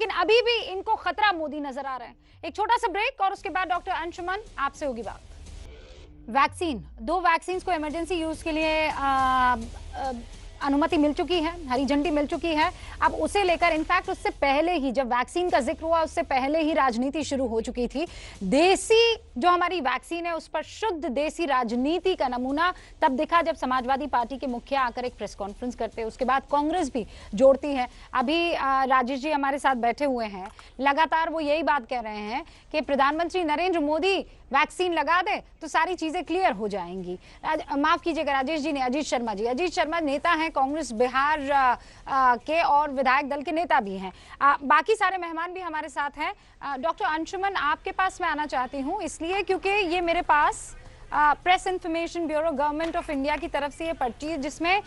लेकिन अभी भी इनको खतरा मोदी नजर आ रहे हैं। एक छोटा सा ब्रेक और उसके बाद डॉक्टर अंशुमन आपसे होगी बात। वैक्सीन, 2 वैक्सीन को इमरजेंसी यूज के लिए अनुमति मिल चुकी है, हरी झंडी मिल चुकी है। अब उसे लेकर इनफैक्ट उससे पहले ही, जब वैक्सीन का जिक्र हुआ उससे पहले ही राजनीति शुरू हो चुकी थी। देसी जो हमारी वैक्सीन है उस पर शुद्ध देसी राजनीति का नमूना तब दिखा जब समाजवादी पार्टी के मुखिया आकर एक प्रेस कॉन्फ्रेंस करते हैं। उसके बाद कांग्रेस भी जोड़ती है। अभी राजेश जी हमारे साथ बैठे हुए हैं, लगातार वो यही बात कह रहे हैं कि प्रधानमंत्री नरेंद्र मोदी वैक्सीन लगा दे तो सारी चीजें क्लियर हो जाएंगी। माफ कीजिएगा राजेश जी ने, अजीत शर्मा नेता हैं कांग्रेस बिहार के और विधायक दल के नेता भी हैं। बाकी सारे मेहमान भी हमारे साथ हैं। डॉक्टर अंशुमन, आपके पास मैं आना चाहती हूं इसलिए क्योंकि ये मेरे पास press information bureau government of India की तरफ से ये पर्ची है जिसमें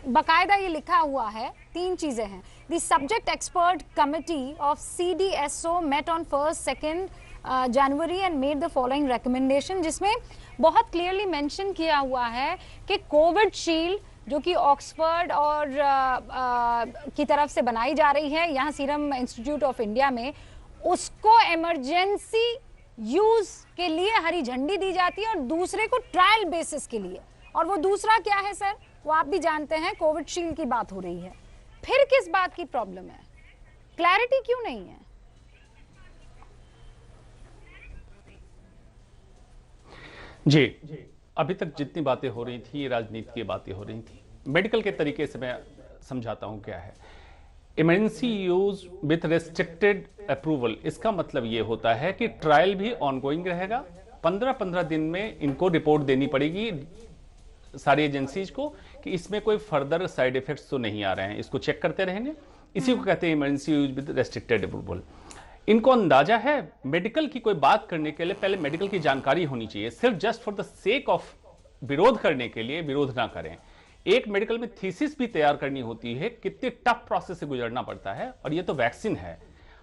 बकायदा ये लिखा हुआ है, 3 चीजें हैं। The subject expert committee of CDSO met on 1st 2nd January and made the following recommendation, जिसमें बहुत क्लियरली मेंशन किया हुआ है कि कोविड शील्ड जो कि ऑक्सफोर्ड और की तरफ से बनाई जा रही है यहाँ सीरम इंस्टीट्यूट ऑफ इंडिया में, उसको इमरजेंसी यूज के लिए हरी झंडी दी जाती है और दूसरे को ट्रायल बेसिस के लिए। और वो दूसरा क्या है सर, वो आप भी जानते हैं, कोविड शील्ड की बात हो रही है। फिर किस बात की प्रॉब्लम है, क्लैरिटी क्यों नहीं है? जी, अभी तक जितनी बातें हो रही थी राजनीति की बातें हो रही थी। मेडिकल के तरीके से मैं समझाता हूं क्या है। Emergency use with restricted approval, इसका मतलब यह होता है कि ट्रायल भी ऑनगोइंग रहेगा। 15-15 दिन में इनको रिपोर्ट देनी पड़ेगी सारी एजेंसीज को कि इसमें कोई फर्दर साइड इफेक्ट्स तो नहीं आ रहे हैं, इसको चेक करते रहेंगे। इसी को कहते हैं emergency use with restricted approval. इनको अंदाजा है मेडिकल की कोई बात करने के लिए पहले मेडिकल की जानकारी होनी चाहिए। सिर्फ just for the sake of विरोध करने के लिए विरोध ना करें। एक मेडिकल में थीसिस भी तैयार करनी होती है, कितने टफ प्रोसेस से गुजरना पड़ता है। और ये तो वैक्सीन है।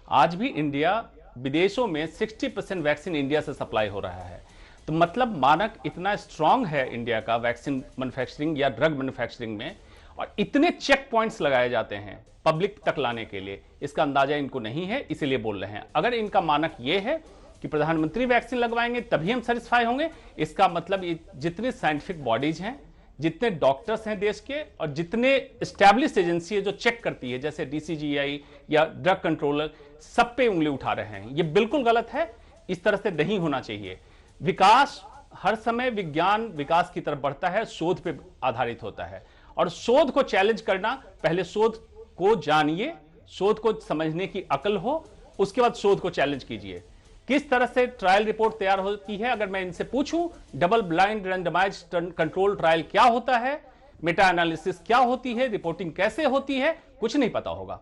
आज भी इंडिया विदेशों में 60% वैक्सीन इंडिया से सप्लाई हो रहा है। तो मतलब मानक इतना स्ट्रांग है इंडिया का वैक्सीन मैन्युफैक्चरिंग या ड्रग मैन्युफैक्चरिंग में, और इतने चेक पॉइंट्स लगाए जाते हैं पब्लिक तक लाने के लिए, इसका अंदाजा इनको नहीं है, इसीलिए बोल रहे हैं। अगर इनका मानक ये है कि प्रधानमंत्री वैक्सीन लगवाएंगे तभी हम सेटिस्फाई होंगे, इसका मतलब ये जितने साइंटिफिक बॉडीज हैं, जितने डॉक्टर्स हैं देश के, और जितने एस्टैब्लिश्ड एजेंसी है जो चेक करती है जैसे DCGI या ड्रग कंट्रोलर, सब पे उंगली उठा रहे हैं। ये बिल्कुल गलत है, इस तरह से नहीं होना चाहिए। विकास हर समय विज्ञान विकास की तरफ बढ़ता है, शोध पे आधारित होता है। और शोध को चैलेंज करना, पहले शोध को जानिए, शोध को समझने की अकल हो, उसके बाद शोध को चैलेंज कीजिए। किस तरह से ट्रायल रिपोर्ट तैयार होती है, अगर मैं इनसे पूछूं double blind randomised control trial क्या होता है, मेटा एनालिसिस क्या होती है, रिपोर्टिंग कैसे होती है, कुछ नहीं पता होगा।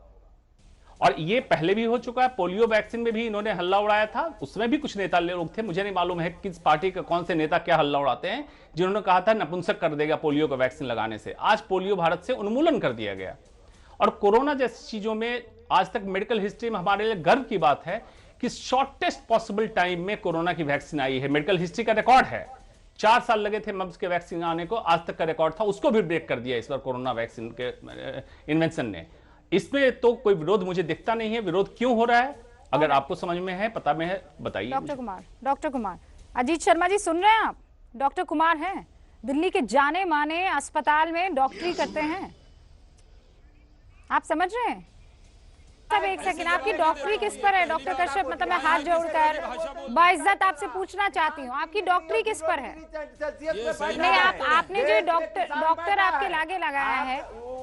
और ये पहले भी हो चुका है। पोलियो वैक्सीन में भी इन्होंने हल्ला उड़ाया था, उसमें भी कुछ नेता लोग थे, मुझे नहीं मालूम है किस पार्टी का कौन से नेता क्या हल्ला उड़ाते हैं, जिन्होंने कहा था नपुंसक कर देगा पोलियो का वैक्सीन लगाने से। आज पोलियो भारत से उन्मूलन कर दिया गया। और कोरोना जैसी चीजों में आज तक मेडिकल हिस्ट्री में हमारे लिए गर्व की बात है कि शॉर्टेस्ट पॉसिबल टाइम में कोरोना की वैक्सीन आई है। मेडिकल हिस्ट्री का रिकॉर्ड है। 4 साल लगे थे मम्स के वैक्सीन आने को, आज तक का रिकॉर्ड था, उसको भी ब्रेक कर दिया इस बार कोरोना वैक्सीन के इन्वेंशन ने। इसमें तो कोई विरोध मुझे दिखता नहीं है। विरोध क्यों हो रहा है, अगर आपको समझ में है, पता में है, बताइए। डॉक्टर कुमार, अजीत शर्मा जी सुन रहे हैं आप? डॉक्टर कुमार हैं, दिल्ली के जाने माने अस्पताल में डॉक्टरी करते हैं, आप समझ रहे हैं? सब एक सेकंड, आपकी डॉक्टरी किस पर है डॉक्टर कश्यप? मतलब मैं हाथ जोड़कर बाइज्जत आपसे पूछना चाहती हूँ, आपकी डॉक्टरी किस पर है? नहीं, आपने जो डॉक्टर आपके लागे लगाया है,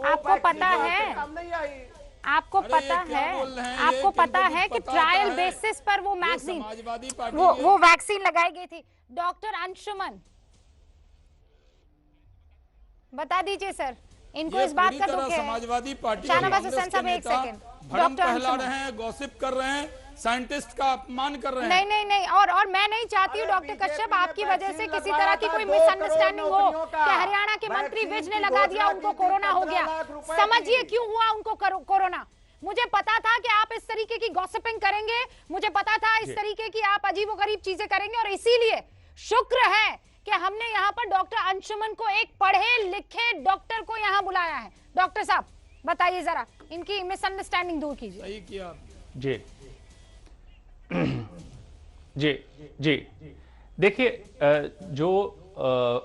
आपको पता है, आपको पता है कि ट्रायल बेसिस पर वो वैक्सीन लगाई गई थी। डॉक्टर अंशुमन बता दीजिए सर, इनको इस बात का दुख है। समाजवादी पार्टी शाहनवाज हुसैन साहब एक सेकंड, भ्रम फैला रहे हैं, गॉसिप कर रहे हैं, साइंटिस्ट का अपमान कर रहे हैं। नहीं, और मैं नहीं चाहती हूँ डॉक्टर कश्यप आपकी वजह से किसी तरह की कोई मिसअंडरस्टैंडिंग हो कि हरियाणा के मंत्री विज ने लगा दिया, उनको कोरोना हो गया। समझिए क्यों हुआ उनको कोरोना। मुझे पता था कि आप इस तरीके की गॉसिपिंग करेंगे, मुझे पता था इस तरीके की आप अजीबोगरीब चीजें करेंगे, और इसीलिए शुक्र है कि हमने यहाँ पर डॉक्टर अंशुमन को, एक पढ़े लिखे डॉक्टर को यहाँ बुलाया है। डॉक्टर साहब बताइए जरा, इनकी मिसअंडरस्टैंडिंग दूर कीजिए। सही किया। जी जी जी देखिए, जो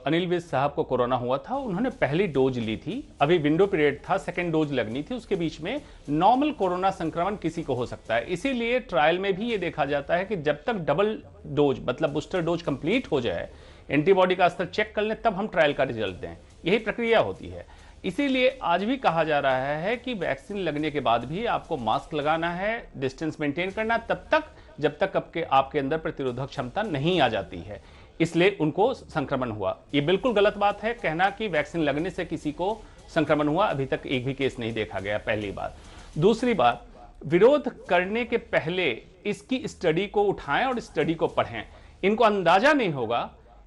अनिल विज साहब को कोरोना हुआ था, उन्होंने पहली डोज ली थी, अभी विंडो पीरियड था, सेकेंड डोज लगनी थी, उसके बीच में नॉर्मल कोरोना संक्रमण किसी को हो सकता है। इसीलिए ट्रायल में भी ये देखा जाता है कि जब तक डबल डोज मतलब बूस्टर डोज कंप्लीट हो जाए, एंटीबॉडी का स्तर चेक कर लें, तब हम ट्रायल का रिजल्ट दें। यही प्रक्रिया होती है। इसीलिए आज भी कहा जा रहा है कि वैक्सीन लगने के बाद भी आपको मास्क लगाना है, डिस्टेंस मेंटेन करना, तब तक जब तक आपके अंदर प्रतिरोधक क्षमता नहीं आ जाती है। इसलिए उनको संक्रमण हुआ। ये बिल्कुल गलत बात है कहना कि वैक्सीन लगने से किसी को संक्रमण हुआ। अभी तक एक भी केस नहीं देखा गया, पहली बात। दूसरी बात, विरोध करने के पहले इसकी स्टडी को उठाएं और स्टडी को पढ़ें। इनको अंदाजा नहीं होगा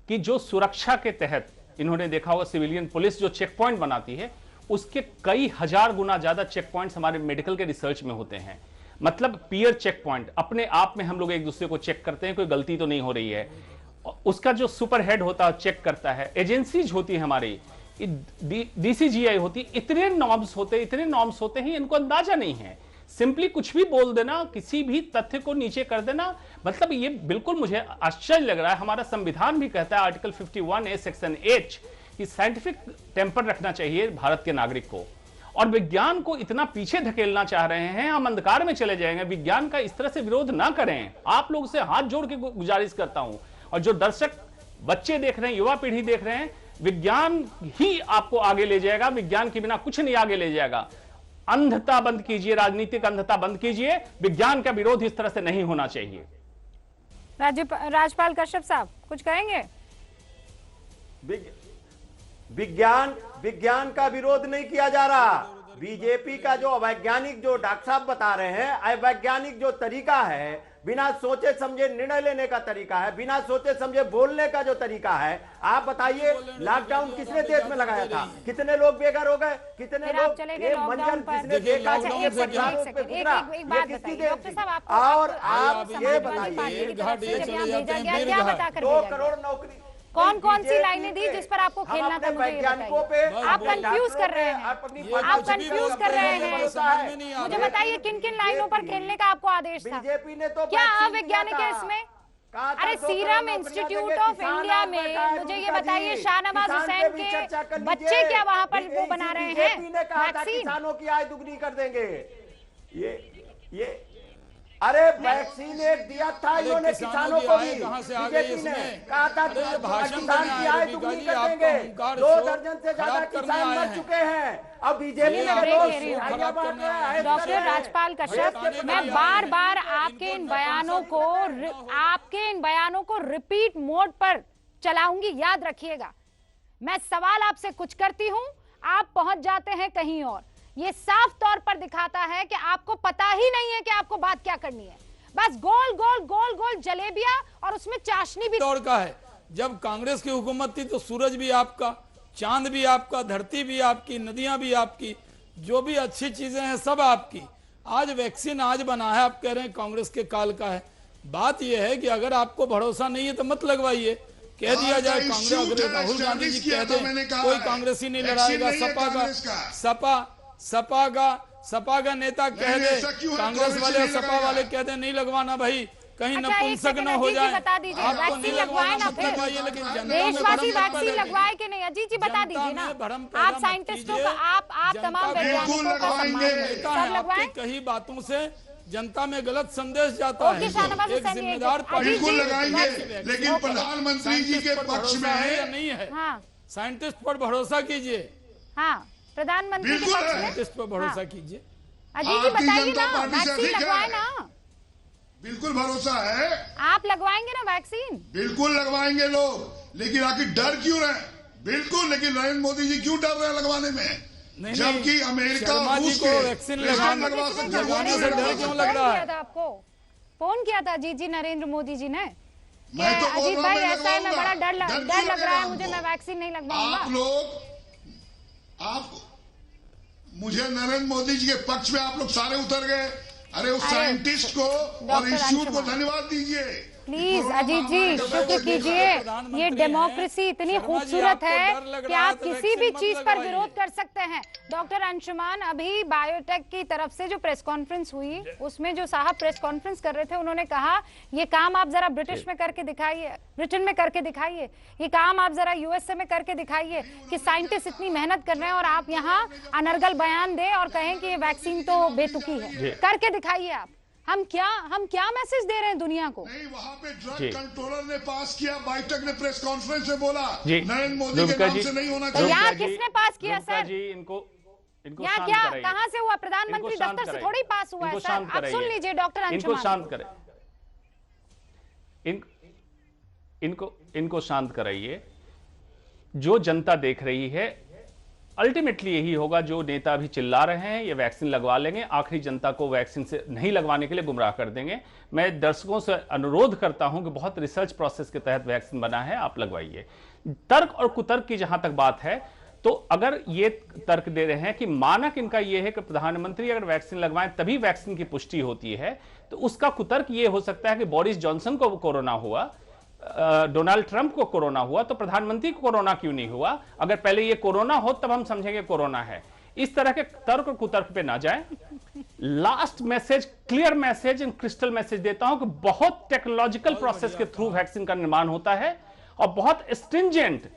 कि जो सुरक्षा के तहत इन्होंने देखा होगा, सिविलियन पुलिस जो चेक पॉइंट बनाती है, उसके कई हजार गुना ज्यादा चेक पॉइंट्स हमारे मेडिकल के रिसर्च में होते हैं। मतलब पीयर चेक पॉइंट, अपने आप में हम लोग एक दूसरे को चेक करते हैं, कोई गलती तो नहीं हो रही है। उसका जो सुपर हेड होता है चेक करता है, एजेंसीज होती है हमारी, डीसीजीआई होती, इतने नॉर्म्स होते हैं, इनको अंदाजा नहीं है। सिंपली कुछ भी बोल देना, किसी भी तथ्य को नीचे कर देना, मतलब ये बिल्कुल मुझे आश्चर्य लग रहा है। हमारा संविधान भी कहता है, आर्टिकल 51A सेक्शन H, कि साइंटिफिक टेम्पर रखना चाहिए भारत के नागरिक को, और विज्ञान को इतना पीछे धकेलना चाह रहे हैं, हम अंधकार में चले जाएंगे। विज्ञान का इस तरह से विरोध ना करें। आप लोग से हाथ जोड़ के गुजारिश करता हूं, और जो दर्शक बच्चे देख रहे हैं, युवा पीढ़ी देख रहे हैं, विज्ञान ही आपको आगे ले जाएगा। विज्ञान के बिना कुछ नहीं आगे ले जाएगा। अंधता बंद कीजिए, राजनीतिक अंधता बंद कीजिए। विज्ञान का विरोध इस तरह से नहीं होना चाहिए। राजपाल कश्यप साहब कुछ कहेंगे? विज्ञान का विरोध नहीं किया जा रहा। बीजेपी का जो अवैज्ञानिक, जो डॉक्टर साहब बता रहे हैं, अवैज्ञानिक जो तरीका है, बिना सोचे समझे निर्णय लेने का तरीका है, बिना सोचे समझे बोलने का जो तरीका है, आप बताइए लॉकडाउन किसने देश में लगाया था? कितने लोग बेघर हो गए? कितने लोग ये मंजर जिसने देखा, और आप ये बताइए 2 करोड़ नौकरी कौन कौन सी लाइनें दी जिस पर आपको खेलना था? मुझे ये बताइए। आप कंफ्यूज कर रहे हैं, आप कंफ्यूज कर रहे हैं। मुझे बताइए किन किन लाइनों पर खेलने का आपको आदेश था? बीजेपी ने तो क्या अवैज्ञानिक है इसमें? अरे सीरम इंस्टीट्यूट ऑफ इंडिया में मुझे ये बताइए, शाहनवाज हुसैन के बच्चे क्या वहां पर वो बना रहे हैं वैक्सीन? किसानों की आय दुगनी कर देंगे। ये अरे वैक्सीन एक दिया था इन्होंने किसानों को भी। बीजेपी ने कहा था किसान की आय दुगनी कर देंगे। 2 दर्जन से ज्यादा किसान मर चुके हैं। अब बीजेपी डॉक्टर राजपाल कश्यप, मैं बार बार आपके इन बयानों को रिपीट मोड पर चलाऊंगी, याद रखिएगा। मैं सवाल आपसे कुछ करती हूं, आप पहुंच जाते हैं कहीं और। ये साफ तौर पर दिखाता है कि आपको पता ही नहीं है कि आपको बात क्या करनी है। बस गोल गोल गोल गोल जलेबिया, और उसमें चाशनी भी दौड़ का है। जब कांग्रेस की हुकूमत थी तो सूरज भी आपका, चांद भी आपका, धरती भी आपकी, नदियां भी आपकी, जो भी अच्छी चीजें हैं सब आपकी। आज वैक्सीन आज बना है, आप कह रहे हैं कांग्रेस के काल का है। बात यह है कि अगर आपको भरोसा नहीं है तो मत लगवाइए। कह दिया जाए कांग्रेस, अगर राहुल गांधी जी कह दें कोई कांग्रेसी नहीं लड़ाएगा, सपा का नेता कह दे, कांग्रेस वाले सपा वाले कह दे नहीं लगवाना भाई, कहीं नपुंसक न हो जाए। बता दीजिए, वैक्सीन लगवाए ना फिर? देशवासी वैक्सीन लगवाए कि नहीं? अजीत जी बता दीजिए ना। आप साइंटिस्टों का, आप तमाम वैज्ञानिकों का सम्मान लगवाएं। कई बातों से जनता में गलत संदेश जाता है। एक जिम्मेदार बिल्कुल लगाएंगे, लेकिन प्रधानमंत्री जी के पक्ष में है या नहीं है? हाँ, साइंटिस्ट पर भरोसा कीजिए। हाँ, प्रधानमंत्री के पक्ष में साइंटिस्ट पर भरोसा कीजिए। अजीत जी बताइए ना, वैक्सीन लगवाए ना? बिल्कुल भरोसा है। आप लगवाएंगे ना वैक्सीन? बिल्कुल लगवाएंगे लोग, लेकिन आखिर डर क्यों रहे? बिल्कुल, लेकिन नरेंद्र मोदी जी क्यों डर रहे हैं लगवाने में? जबकि अमेरिका रूस को वैक्सीन लगवाने से डर क्यों लग रहा है? आपको फोन किया था अजीत जी, नरेंद्र मोदी जी ने। अजीत भाई ऐसा है, मैं बड़ा डर लग रहा है मुझे, मैं वैक्सीन नहीं लगवाऊंगा। आप मुझे नरेंद्र मोदी जी के पक्ष में आप लोग सारे उतर गए। अरे उस साइंटिस्ट को और इंस्टीट्यूट को धन्यवाद दीजिए। प्लीज अजीत जी शुक्र कीजिए, ये डेमोक्रेसी इतनी खूबसूरत है कि आप किसी भी चीज पर विरोध कर सकते हैं। डॉक्टर अंशुमान, अभी बायोटेक की तरफ से जो प्रेस कॉन्फ्रेंस हुई उसमें जो साहब प्रेस कॉन्फ्रेंस कर रहे थे उन्होंने कहा ये काम आप जरा ब्रिटिश में करके दिखाइए, ब्रिटेन में करके दिखाइए, ये काम आप जरा यूएसए में करके दिखाइए कि साइंटिस्ट इतनी मेहनत कर रहे हैं और आप यहाँ अनर्गल बयान दे और कहें कि ये वैक्सीन तो बेतुकी है। करके दिखाइए आप। हम क्या मैसेज दे रहे हैं दुनिया को? नहीं, वहाँ पे ड्रग कंट्रोलर ने पास किया, बायोटेक ने प्रेस कॉन्फ्रेंस में बोला नरेंद्र मोदी के नाम से नहीं होना चाहिए। यहाँ किसने पास किया सर? जी इनको यहाँ क्या कहाँ से हुआ? प्रधानमंत्री दफ्तर से थोड़ी पास हुआ है सर। आप सुन लीजिए डॉक्टर अंशुमान, इनको शांत करें, इनको शांत कराइए। जो जनता देख रही है अल्टीमेटली यही होगा, जो नेता भी चिल्ला रहे हैं ये वैक्सीन लगवा लेंगे, आखिरी जनता को वैक्सीन से नहीं लगवाने के लिए गुमराह कर देंगे। मैं दर्शकों से अनुरोध करता हूं कि बहुत रिसर्च प्रोसेस के तहत वैक्सीन बना है, आप लगवाइए। तर्क और कुतर्क की जहां तक बात है, तो अगर ये तर्क दे रहे हैं कि मानक इनका ये है कि प्रधानमंत्री अगर वैक्सीन लगवाएं तभी वैक्सीन की पुष्टि होती है, तो उसका कुतर्क ये हो सकता है कि बोरिस जॉनसन को कोरोना हुआ, डोनाल्ड ट्रंप को कोरोना हुआ, तो प्रधानमंत्री को कोरोना क्यों नहीं हुआ? अगर पहले ये कोरोना हो तब हम समझेंगे कोरोना है। इस तरह के तर्क और कुतर्क पे ना जाएं। Last message, clear message and crystal message देता हूं कि बहुत टेक्नोलॉजिकल प्रोसेस के थ्रू वैक्सीन का निर्माण होता है और बहुत स्ट्रिंजेंट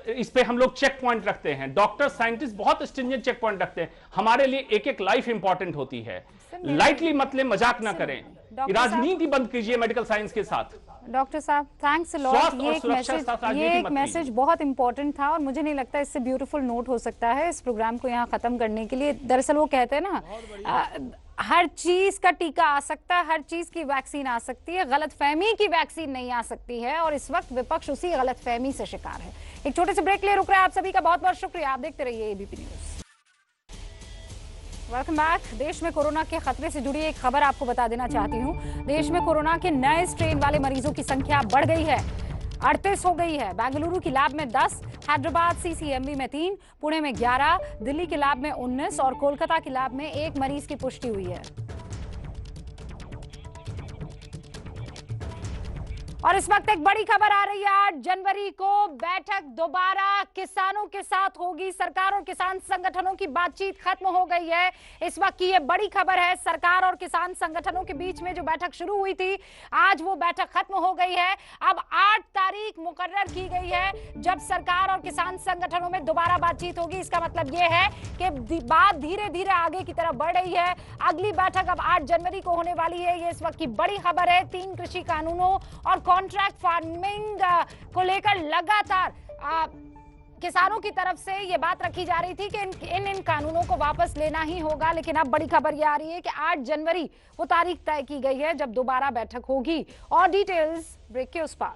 इस पे हम लोग चेक पॉइंट रखते हैं। डॉक्टर साइंटिस्ट बहुत स्ट्रिंजेंट चेक पॉइंट रखते हैं। हमारे लिए एक एक लाइफ इंपॉर्टेंट होती है, लाइटली मत ले, मजाक ना करें, राजनीति बंद कीजिए मेडिकल साइंस के साथ। डॉक्टर साहब थैंक्स अ लॉट। ये एक मैसेज बहुत इंपॉर्टेंट था और मुझे नहीं लगता इससे ब्यूटीफुल नोट हो सकता है इस प्रोग्राम को यहाँ खत्म करने के लिए। दरअसल वो कहते हैं ना, हर चीज का टीका आ सकता है, हर चीज की वैक्सीन आ सकती है, गलतफहमी की वैक्सीन नहीं आ सकती है, और इस वक्त विपक्ष उसी गलतफहमी से शिकार है। एक छोटे से ब्रेक लिए रुक रहे हैं। आप सभी का बहुत बहुत शुक्रिया, आप देखते रहिए एबीपी न्यूज। Welcome back. देश में कोरोना के खतरे से जुड़ी एक खबर आपको बता देना चाहती हूँ। देश में कोरोना के नए स्ट्रेन वाले मरीजों की संख्या बढ़ गई है, 38 हो गई है। बेंगलुरु की लैब में 10, हैदराबाद सीसीएमबी में 3, पुणे में 11, दिल्ली की लैब में 19 और कोलकाता की लैब में 1 मरीज की पुष्टि हुई है। और इस वक्त एक बड़ी खबर आ रही है। 8 जनवरी को बैठक दोबारा किसानों के साथ होगी। सरकार और किसान संगठनों की बातचीत खत्म हो गई है। इस वक्त की ये बड़ी खबर है। सरकार और किसान संगठनों के बीच में जो बैठक शुरू हुई थी, आज वो बैठक खत्म हो गई है। अब 8 तारीख मुकर्रर की गई है जब सरकार और किसान संगठनों में दोबारा बातचीत होगी। इसका मतलब ये है कि बात धीरे धीरे आगे की तरफ बढ़ रही है। अगली बैठक अब 8 जनवरी को होने वाली है। ये इस वक्त की बड़ी खबर है। 3 कृषि कानूनों और कॉन्ट्रैक्ट फार्मिंग को लेकर लगातार किसानों की तरफ से ये बात रखी जा रही थी कि इन कानूनों को वापस लेना ही होगा। लेकिन अब बड़ी खबर ये आ रही है कि 8 जनवरी वो तारीख तय की गई है जब दोबारा बैठक होगी। और डिटेल्स ब्रेक के उस पार।